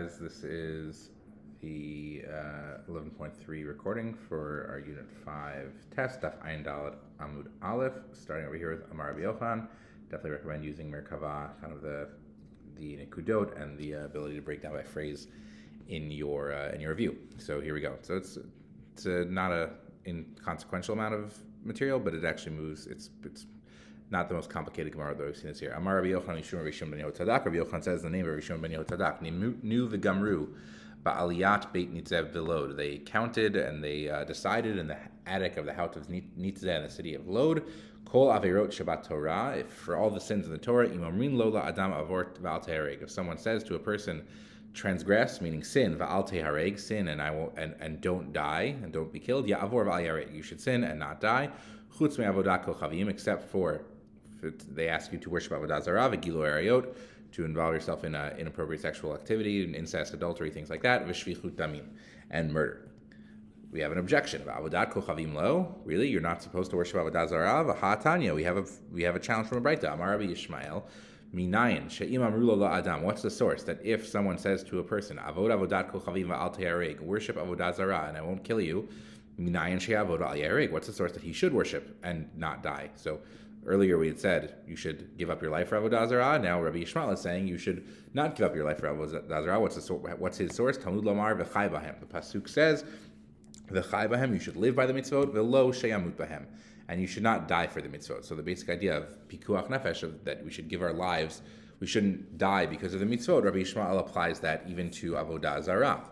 guys. This is the 11.3 recording for our Unit 5 test, Daf Ayin Dalet Amud Aleph, starting over here with Amar Rabbi Yochanan. Definitely recommend using Merkava, kind of the Nekudot and the ability to break down by phrase in your review. So here we go. So it's not a inconsequential amount of material, but it actually moves. It's not the most complicated Gemara that we've seen this year. Amar Rabbi Yochanan Yishum Rabbi Shimon ben Yotadak. Rabbi Yochanan says the name of Rabbi Shimon ben Yotadak. Nu v'gamru ba'aliyat beit Nitzev v'lod. They counted and they decided in the attic of the house of Nitzev in the city of Lod. Kol averot Shabbat Torah. If for all the sins in the Torah, imamrin lola adam avort v'al tehareg. If someone says to a person, transgress, meaning sin, va'al tehareg, sin and don't die and don't be killed. Ya'avor v'al yareg. You should sin and not die. Chutz me'avodat kochavim, except for they ask you to worship Avodah Zarah, Gilu Arayot, to involve yourself in inappropriate sexual activity, incest, adultery, things like that, V'shvichut damim, and murder. We have an objection. Avodat kochavim lo, really, you're not supposed to worship Avodah Zarah. V'ha'atanya, we have a challenge from a Braita. Amar Rabbi Yishmael, minayin she'im amru lo la'adam. What's the source that if someone says to a person, Avod avodat kochavim va'al te'areg, worship Avodah Zarah, and I won't kill you, minayin she'avod al yareg. What's the source that he should worship and not die? So earlier we had said you should give up your life for Avodah Zarah. Now Rabbi Yishmael is saying you should not give up your life for Avodah Zarah. What's his source? Talmud Lomar v'chai bahem. The pasuk says v'chai bahem. You should live by the mitzvot. V'lo sheyamut bahem. And you should not die for the mitzvot. So the basic idea of pikuach nefesh, that we should give our lives, we shouldn't die because of the mitzvot. Rabbi Yishmael applies that even to Avodah Zarah.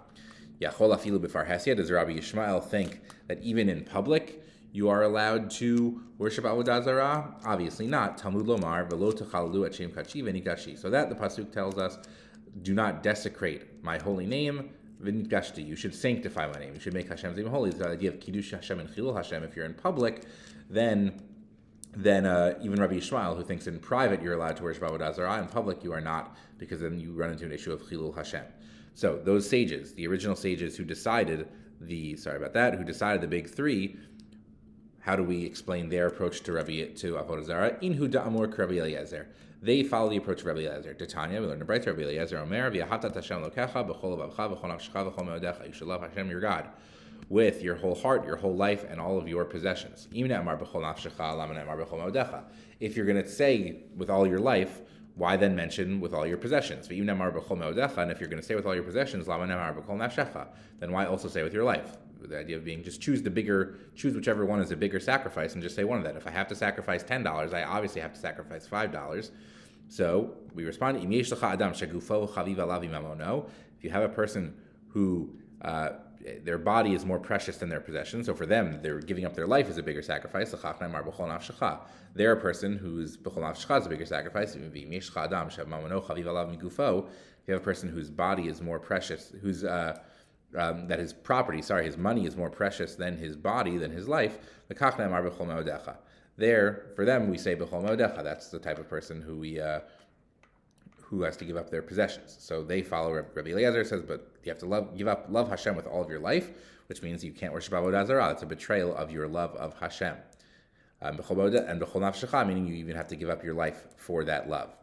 Yachol afilu b'far hesed. Does Rabbi Yishmael think that even in public you are allowed to worship Avodah Zarah? Obviously not. Talmud Lomar v'lo techalu et shem kachi v'nikashi. So that the pasuk tells us, do not desecrate my holy name. V'nikashti. You should sanctify my name. You should make Hashem's name holy. The idea of kiddush Hashem and chilul Hashem. If you're in public, then even Rabbi Yishmael, who thinks in private you're allowed to worship Avodah Zarah, in public you are not, because then you run into an issue of chilul Hashem. So those sages, the original sages who decided the big three, how do we explain their approach to Avodah Zarah? Inhu da'amur Rabbi Eliezer. They follow the approach of Rabbi Eliezer. Titania, we learned in Braita, Rabbi Eliezer Omer, v'yahavtat Hashem lokecha, b'chol avavcha, v'chol nafshecha, v'chol me'odecha. You should love Hashem, your God, with your whole heart, your whole life, and all of your possessions. If you're going to say with all your life, why then mention with all your possessions? And if you're going to say with all your possessions, then why also say with your life? The idea of being just choose whichever one is a bigger sacrifice and just say one of that. If I have to sacrifice $10, I obviously have to sacrifice $5. So we respond, if you have a person who their body is more precious than their possessions, so for them, they're giving up their life is a bigger sacrifice. They're a person whose b'chol nafshecha is a bigger sacrifice. If you have a person whose body is more precious, that his money is more precious than his body, than his life, there, for them, we say b'chol me'odecha. That's the type of person who has to give up their possessions. So they follow Rabbi Eliezer says, but you have to love Hashem with all of your life, which means you can't worship Avodah Zarah. It's a betrayal of your love of Hashem. And b'chol nafshecha, meaning you even have to give up your life for that love.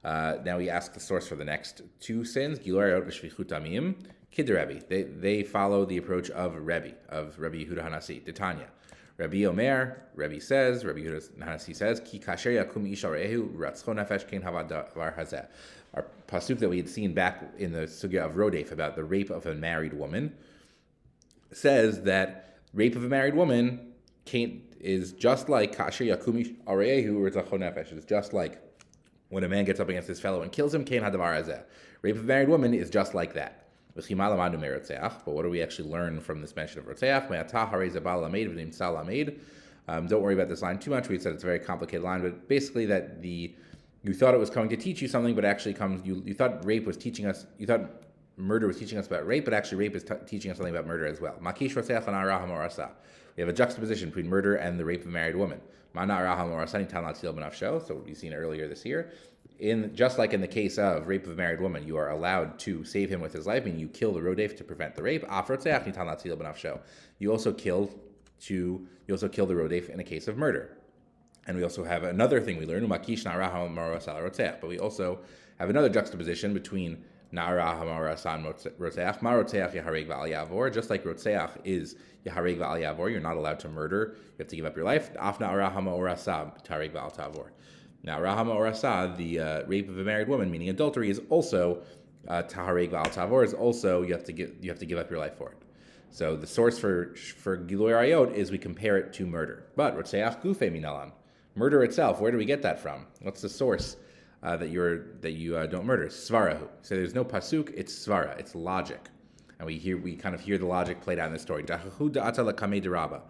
Now we ask the source for the next two sins, Gilu Arayot v'shvichut damim, Kid Rebbe. They follow the approach of Rabbi Yehuda Hanasi, Titania. Rabbi Omer, Rabbi Yehuda Hanasi says, Ki kasher yakum ish arehu ratzcho nefesh kein havavar hazeh. Our pasuk that we had seen back in the sugya of Rodef about the rape of a married woman says that rape of a married woman is just like kasher yakum ish arehu ratzcho nefesh. It's just like when a man gets up against his fellow and kills him, kein hadavar hazeh. Rape of a married woman is just like that. But what do we actually learn from this mention of Rotzeach? Don't worry about this line too much. We said it's a very complicated line, but basically that you thought it was going to teach you something, but actually you thought rape was teaching us, you thought murder was teaching us about rape, but actually rape is teaching us something about murder as well. We have a juxtaposition between murder and the rape of a married woman. So we've seen earlier this year. Just like in the case of rape of a married woman, you are allowed to save him with his life, meaning you kill the rodef to prevent the rape. You also kill the rodef in a case of murder. And we also have another thing we learn, but we also have another juxtaposition between Na'ara hamara san rotzeach ma rotzeach yahareg v'al yavor. Just like rotzeach is yahareg v'al yavor, you're not allowed to murder. You have to give up your life. Af na'ara hamara sa tareg v'al tavor. Now, rahama orasa, the rape of a married woman, meaning adultery, is also tahareg v'al tavor. Is also you have to give up your life for it. So the source for Giluy Arayot is we compare it to murder. But rotzeach gufe minalan, murder itself. Where do we get that from? What's the source that you don't murder? Svarahu. So there's no pasuk. It's svara. It's logic, and we kind of hear the logic played out in the story. Dachahu da'ata lakamei de Rabba.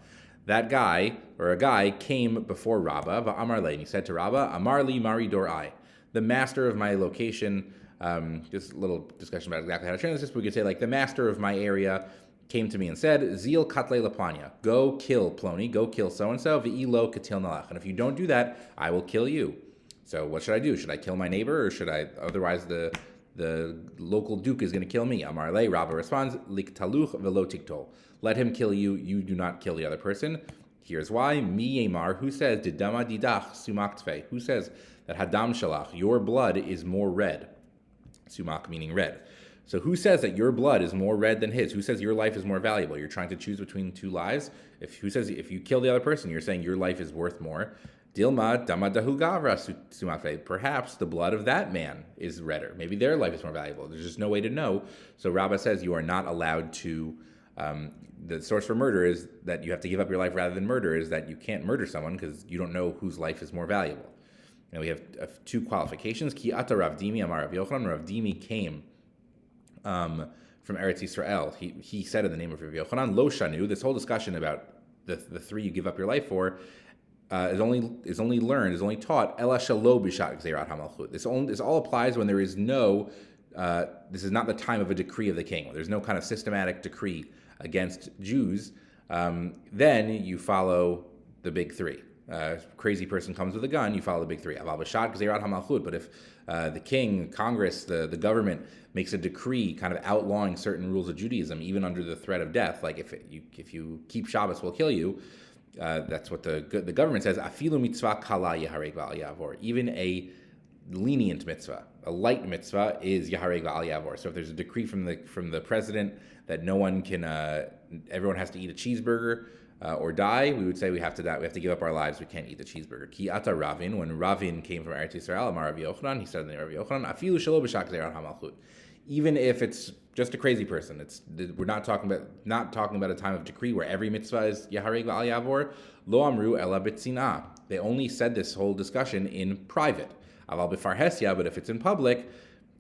That guy, or a guy, came before Rabbah, va'amar le, and he said to Rabbah, Amar li mari dor I, the master of my location. Just a little discussion about exactly how to translate this, but we could say like the master of my area came to me and said, Zil katle laplanya, go kill Ploni, go kill so-and-so, v'ilo katil nalach, and if you don't do that, I will kill you. So what should I do? Should I kill my neighbor, or should I, otherwise the local duke is going to kill me? Amar le, Rabbah responds, liktaluch velo tiktol. Let him kill you, you do not kill the other person. Here's why. Mi yemar, who says, didama didach sumak tfei, who says that hadam shalach, your blood is more red. Sumak meaning red. So who says that your blood is more red than his? Who says your life is more valuable? You're trying to choose between two lives. Who says if you kill the other person, you're saying your life is worth more? Dilma damadahu gavra sumakve. Perhaps the blood of that man is redder. Maybe their life is more valuable. There's just no way to know. So Rabbah says you are not allowed to. The source for murder is that you have to give up your life rather than murder. Is that you can't murder someone because you don't know whose life is more valuable. And we have two qualifications. Ki ata Rav Dimi amar Rav Yochanan. Rav Dimi came from Eretz Yisrael. He said in the name of Rav Yochanan, Lo Shanu. This whole discussion about the three you give up your life for is only taught Ela Shalo Bishat Gzeirat HaMalchut. This all applies when there is no. This is not the time of a decree of the king. There's no kind of systematic decree against Jews. Then you follow the big three. Crazy person comes with a gun, you follow the big three. Aval Bishat Gzeirat HaMalchut. But if the king, Congress, the government makes a decree kind of outlawing certain rules of Judaism, even under the threat of death, like if you keep Shabbos, we'll kill you. That's what the government says. Afilu mitzvah kala yahareg v'al yavor. Even a lenient mitzvah, a light mitzvah, is yahareg v'al yavor. So if there's a decree from the president that no one can, everyone has to eat a cheeseburger or die, we would say we have to die. We have to give up our lives. We can't eat the cheeseburger. Ki ata Ravin, when Ravin came from Eretz Yisrael, Amar Rav Yochanan, he said in the Rav Yochanan, Afilu shelo b'shak gzeirat hamalchut. Even if it's just a crazy person, we're not talking about a time of decree where every mitzvah is yahareg v'al yavor. Lo amru ela b'tzinah. They only said this whole discussion in private. Aval b'farhesia, but if it's in public,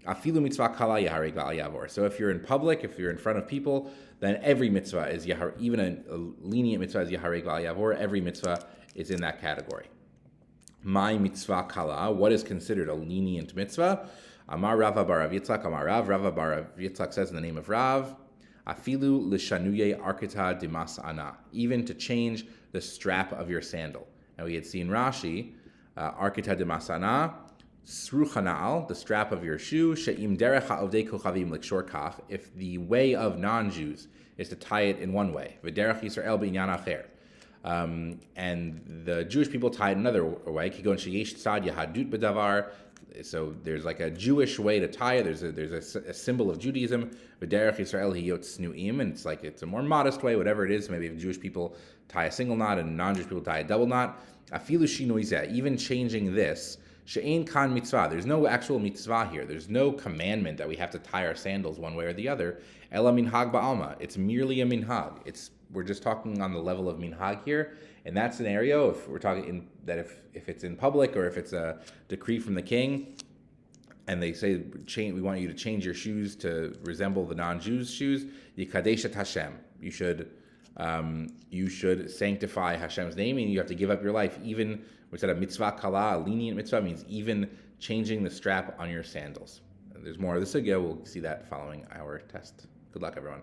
afilu mitzvah kala yahareg v'al yavor. So if you're in public, if you're in front of people, then every mitzvah is even a lenient mitzvah is yahareg v'al yavor. Every mitzvah is in that category. My mitzvah kala, what is considered a lenient mitzvah? Amar Rava bar Rav Yitzchak, Amar Rava bar Rav Yitzchak says in the name of Rav, Afilu l'shanuye arkita dimas ana, even to change the strap of your sandal. Now we had seen Rashi, arkita dimas ana, sruchanal, the strap of your shoe, she'im derech ha'ovdei kochavim l'kshor kach, if the way of non-Jews is to tie it in one way, v'derech Yisrael b'inyan acher, and the Jewish people tie it another way, kigon sheyesh tzad yahadut b'davar. So there's like a Jewish way to tie it. There's a symbol of Judaism. V'derech Yisrael hiyot snuim, and it's a more modest way, whatever it is. Maybe if Jewish people tie a single knot and non-Jewish people tie a double knot. Afilu shinui zeh, even changing this. She'ein kan mitzvah. There's no actual mitzvah here. There's no commandment that we have to tie our sandals one way or the other. Ela minhag ba'alma. It's merely a minhag. We're just talking on the level of minhag here. In that scenario, if we're talking if it's in public or if it's a decree from the king, and they say we want you to change your shoes to resemble the non-Jews' shoes, yikadeshet Hashem. You should sanctify Hashem's name, and you have to give up your life. Even we said a mitzvah kala, a lenient mitzvah, means even changing the strap on your sandals. There's more of this again. We'll see that following our test. Good luck, everyone.